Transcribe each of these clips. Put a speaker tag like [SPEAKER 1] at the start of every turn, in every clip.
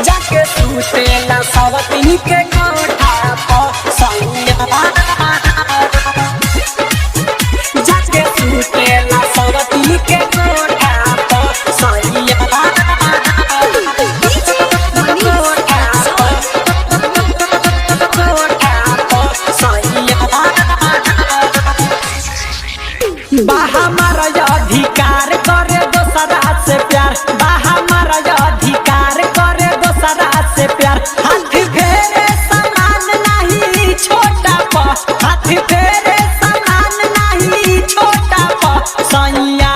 [SPEAKER 1] जाके सुतेला सवतीन के कोठा पर सैया जाके सुतेला सवतीन के कोठा पर सैया हमारा अधिकार करे दोसरा से प्यार हमारा अधिकार करे दोसरा से प्यार हाथ फेरे समान नहीं छोटा प हाथ फेरे समान नहीं छोटा प सैया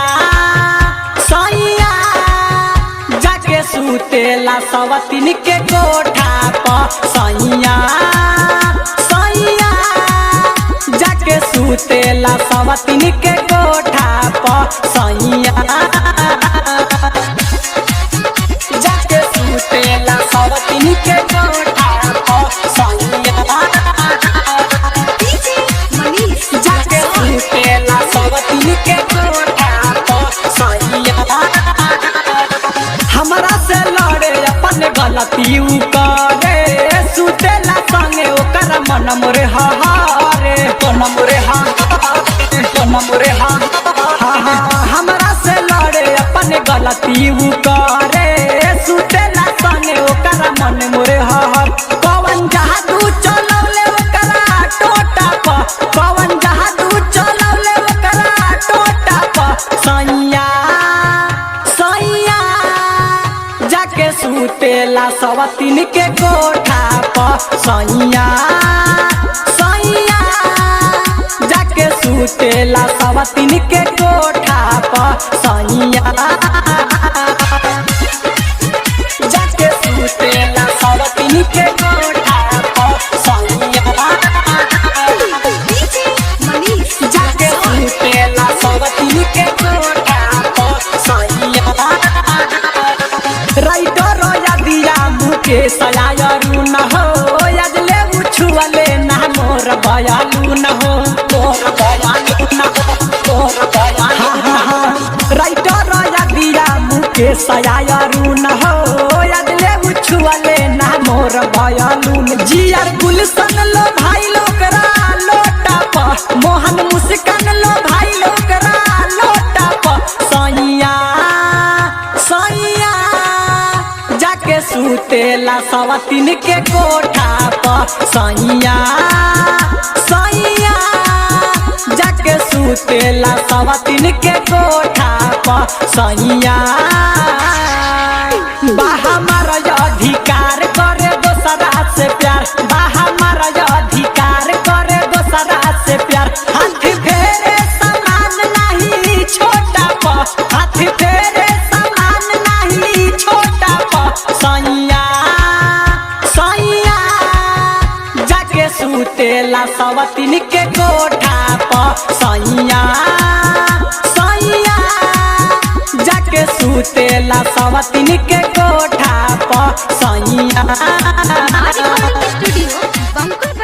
[SPEAKER 1] सैया जाके सुतेला सवतीन के कोठा प सैया सैया जाके सुतेला सवतीन के कोठा पर सैया जाके सुतेला सवतीन के कोठा पर सैया जाके सुतेला सवतीन के कोठा पर सैया हमरा से लड़े अपन गलती उ करे सुतेला संगे ओकर मन मोरे हारे मन मोरे मोरे हमरा से लड़े अपन गलती उ करे सुतेला संगे ओकर मन मोरे हर कवन जादू चलौले ओकरा टोटा प कवन जादू चलौले ओकरा टोटा प सैया सैया जाके सुतेला सवतीन के कोठा प सैया सैया जाके सुतेला सवतीन के कोठा पर सैया जाके सुतेला सवतीन के कोठा पर सैया जाके सुतेला सवतीन के कोठा पर सैया राइटर या दिया मुके सयारू न हो अजले उछुअले ना मोर बयालू न हो राइटर या दिया मुके सयारू न हो अजले उछुअले ना मोर बयालू जियर गुलशन लो भाई लोकरा लोटा प मोहन मुस्कान लो भाई लोकरा लोटा प सैया सैया जाके सुतेला सवतीन के कोठा प सैया सैया जाके सुतेला सवतीन के कोठा प सैया हमारा अधिकार करे दोसरा से प्यार हमारा अधिकार करे दोसरा से प्यार हाथ फेरे समान नहीं छोटा प हाथ फेरे समान नहीं छोटा प सैया सैया जाके सुतेला सवतीन के कोठा प सैया सैया जाके सुतेला सवतीन के कोठा प सैया
[SPEAKER 2] स्टूडियो